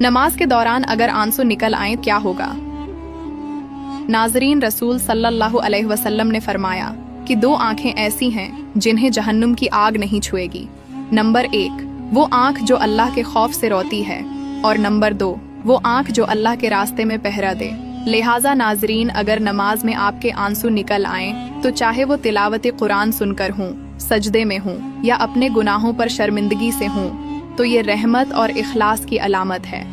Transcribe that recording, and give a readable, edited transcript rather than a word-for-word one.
नमाज के दौरान अगर आंसू निकल आए क्या होगा? नाजरीन, रसूल सल्लल्लाहु अलैहि वसल्लम ने फरमाया कि दो आंखें ऐसी हैं जिन्हें जहन्नुम की आग नहीं छुएगी। नंबर 1, वो आंख जो अल्लाह के खौफ से रोती है, और नंबर 2, वो आंख जो अल्लाह के रास्ते में पहरा दे। लिहाजा नाजरीन, अगर नमाज में आपके आंसू निकल आए तो चाहे वो तिलावत कुरान सुनकर हों, सजदे में हों, या अपने गुनाहों पर शर्मिंदगी से हों, तो ये रहमत और इखलास की अलामत है।